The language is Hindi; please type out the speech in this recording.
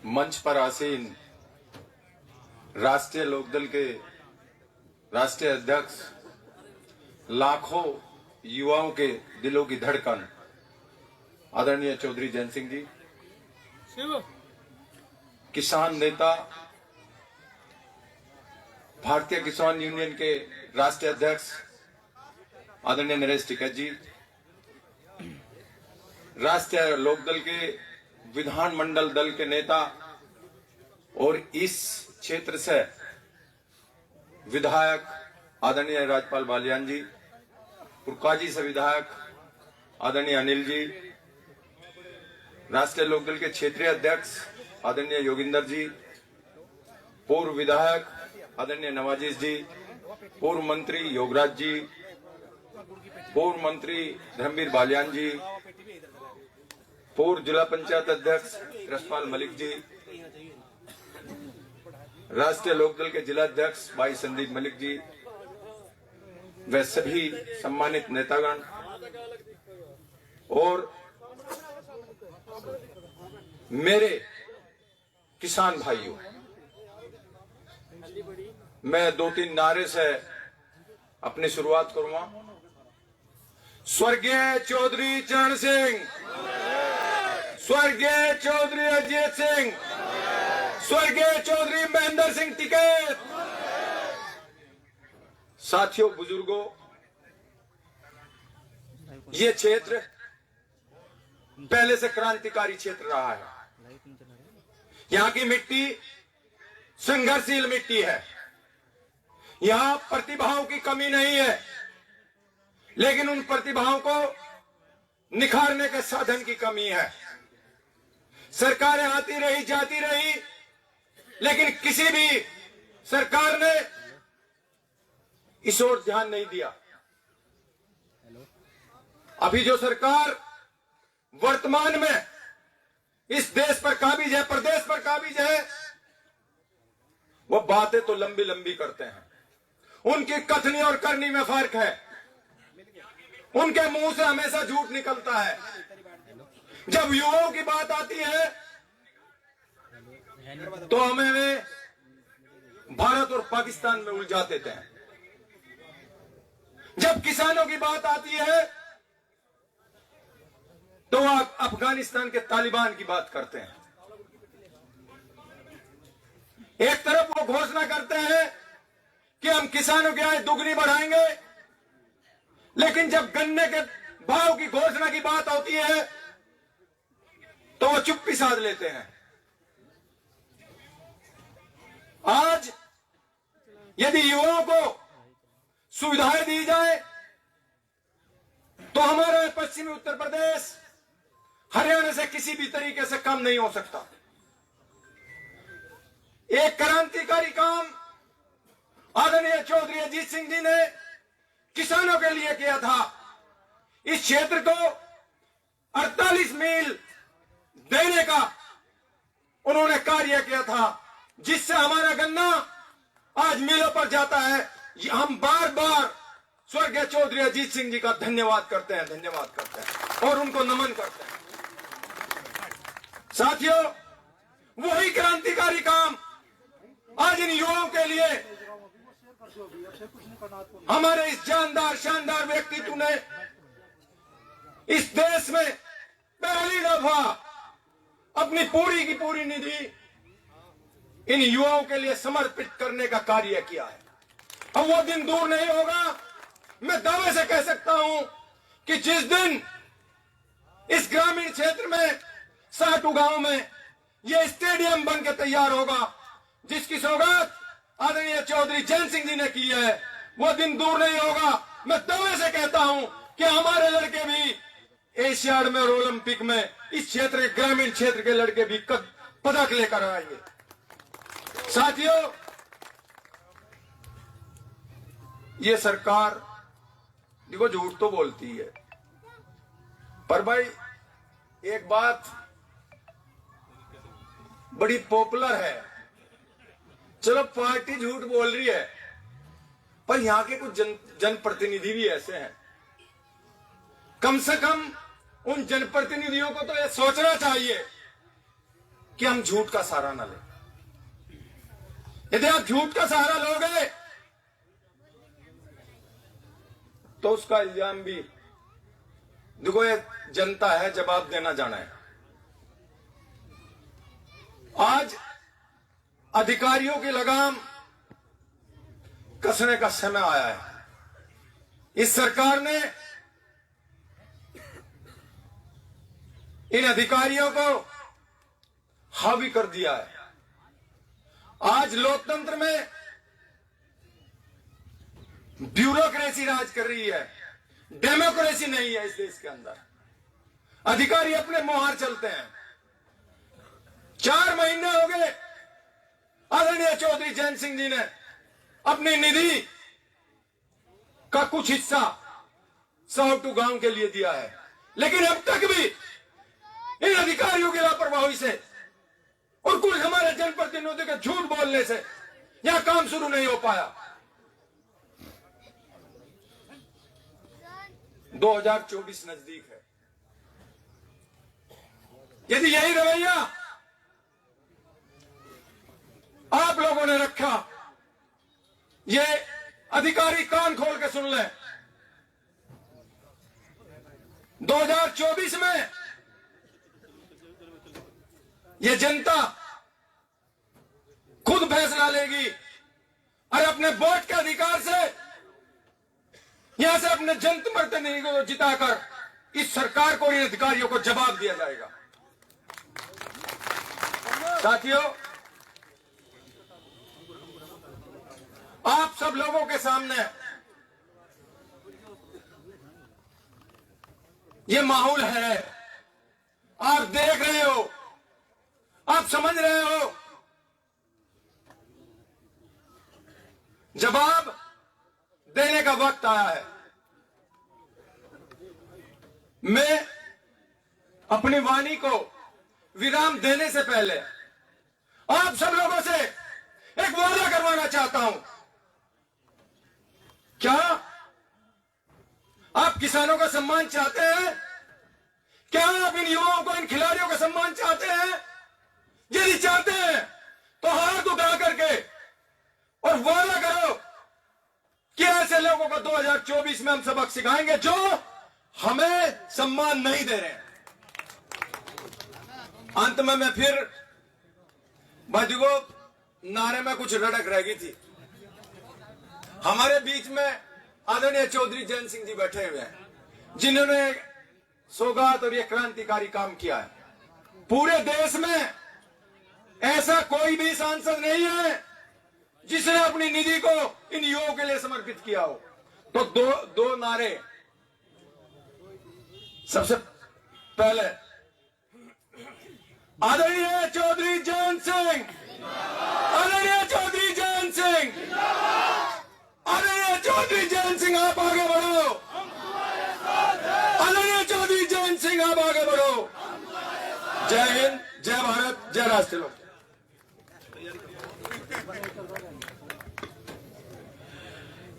मंच पर आसीन राष्ट्रीय लोकदल के राष्ट्रीय अध्यक्ष, लाखों युवाओं के दिलों की धड़कन आदरणीय चौधरी जैन सिंह जी, किसान नेता, भारतीय किसान यूनियन के राष्ट्रीय अध्यक्ष आदरणीय नरेश टिकैत जी, राष्ट्रीय लोकदल के विधानमंडल दल के नेता और इस क्षेत्र से विधायक आदरणीय राजपाल बालियान जी, पुरकाजी से विधायक आदरणीय अनिल जी, राष्ट्रीय लोकदल के क्षेत्रीय अध्यक्ष आदरणीय योगिंदर जी, पूर्व विधायक आदरणीय नवाजीत जी, पूर्व मंत्री योगराज जी, पूर्व मंत्री धर्मवीर बालियान जी, पूर्व जिला पंचायत अध्यक्ष रसपाल मलिक जी, राष्ट्रीय लोकदल के जिला अध्यक्ष भाई संदीप मलिक जी, वे सभी सम्मानित नेतागण और मेरे किसान भाइयों, मैं 2-3 नारे से अपनी शुरुआत करूंगा। स्वर्गीय चौधरी चरण सिंह, स्वर्गीय चौधरी अजीत सिंह, स्वर्गीय चौधरी महेंद्र सिंह टिकैत। साथियों, बुजुर्गों, ये क्षेत्र पहले से क्रांतिकारी क्षेत्र रहा है। यहां की मिट्टी संघर्षशील मिट्टी है, यहां प्रतिभाओं की कमी नहीं है, लेकिन उन प्रतिभाओं को निखारने के साधन की कमी है। सरकारें आती रही जाती रही, लेकिन किसी भी सरकार ने इस ओर ध्यान नहीं दिया। अभी जो सरकार वर्तमान में इस देश पर काबिज है, प्रदेश पर काबिज है, वो बातें तो लंबी लंबी करते हैं, उनकी कथनी और करनी में फर्क है। उनके मुंह से हमेशा झूठ निकलता है। जब युवाओं की बात आती है तो हमें वे भारत और पाकिस्तान में उलझा देते हैं। जब किसानों की बात आती है तो आप अफगानिस्तान के तालिबान की बात करते हैं। एक तरफ वो घोषणा करते हैं कि हम किसानों की आय दुगनी बढ़ाएंगे, लेकिन जब गन्ने के भाव की घोषणा की बात होती है तो वो चुप्पी साध लेते हैं। आज यदि युवाओं को सुविधाएं दी जाए तो हमारा पश्चिमी उत्तर प्रदेश हरियाणा से किसी भी तरीके से कम नहीं हो सकता। एक क्रांतिकारी काम आदरणीय चौधरी अजीत सिंह जी ने किसानों के लिए किया था। इस क्षेत्र को 48 मील देने का उन्होंने कार्य किया था, जिससे हमारा गन्ना आज मिलों पर जाता है। हम बार बार स्वर्गीय चौधरी अजीत सिंह जी का धन्यवाद करते हैं और उनको नमन करते हैं। साथियों, वही क्रांतिकारी काम आज इन युवाओं के लिए हमारे इस जानदार शानदार व्यक्तित्व ने इस देश में पहली दफा अपनी पूरी की पूरी निधि इन युवाओं के लिए समर्पित करने का कार्य किया है। अब वो दिन दूर नहीं होगा। मैं दावे से कह सकता हूं कि जिस दिन इस ग्रामीण क्षेत्र में साटू गांव में ये स्टेडियम बन के तैयार होगा, जिसकी सौगात आदरणीय चौधरी जैन सिंह जी ने की है, वो दिन दूर नहीं होगा। मैं दावे से कहता हूं कि हमारे लड़के भी एशियाड में और ओलंपिक में इस क्षेत्र के ग्रामीण क्षेत्र के लड़के भी पदक लेकर आएंगे। साथियों, ये सरकार देखो झूठ तो बोलती है, पर भाई एक बात बड़ी पॉपुलर है। चलो पार्टी झूठ बोल रही है, पर यहां के कुछ जनप्रतिनिधि भी ऐसे हैं। कम से कम उन जनप्रतिनिधियों को तो यह सोचना चाहिए कि हम झूठ का सहारा न लें। यदि आप झूठ का सहारा लोगे तो उसका इल्जाम भी, देखो ये जनता है, जवाब देना जाना है। आज अधिकारियों की लगाम कसने का समय आया है। इस सरकार ने इन अधिकारियों को हावी कर दिया है। आज लोकतंत्र में ब्यूरोक्रेसी राज कर रही है, डेमोक्रेसी नहीं है इस देश के अंदर। अधिकारी अपने मुहार चलते हैं। 4 महीने हो गए आदरणीय चौधरी जयंत सिंह जी ने अपनी निधि का कुछ हिस्सा साउटू गांव के लिए दिया है, लेकिन अब तक भी इन अधिकारियों की लापरवाही से और कुछ हमारे जनप्रतिनिधियों के झूठ बोलने से यहां काम शुरू नहीं हो पाया। 2024 नजदीक है। यदि यही रवैया आप लोगों ने रखा, ये अधिकारी कान खोल के सुन लें, 2024 में ये जनता खुद फैसला लेगी और अपने वोट के अधिकार से यहां से अपने जनप्रतिनिधि को जिताकर इस सरकार को, इन अधिकारियों को जवाब दिया जाएगा। साथियों, आप सब लोगों के सामने ये माहौल है, आप देख रहे हो, आप समझ रहे हो। जवाब देने का वक्त आया है। मैं अपनी वाणी को विराम देने से पहले आप सब लोगों से एक वादा करवाना चाहता हूं। क्या आप किसानों का सम्मान चाहते हैं? क्या आप इन युवाओं को, इन खिलाड़ियों का सम्मान चाहते हैं? यदि चाहते हैं तो हाथ उठा करके और वादा करो कि ऐसे लोगों को 2024 में हम सबक सिखाएंगे जो हमें सम्मान नहीं दे रहे हैं। अंत में मैं फिर भाइयों, नारे में कुछ रड़क रह गई थी। हमारे बीच में आदरणीय चौधरी जयंत सिंह जी बैठे हुए हैं, जिन्होंने सौगात और ये क्रांतिकारी काम किया है। पूरे देश में ऐसा कोई भी सांसद नहीं है जिसने अपनी निधि को इन युवाओं के लिए समर्पित किया हो। तो दो नारे। सबसे पहले आदरणीय चौधरी जयंत सिंह, आदरणीय चौधरी जयंत सिंह, आदरणीय चौधरी जयंत सिंह, आप आगे बढ़ो। आदरणीय चौधरी जयंत सिंह, आप आगे बढ़ो। जय हिंद, जय भारत, जय राष्ट्र।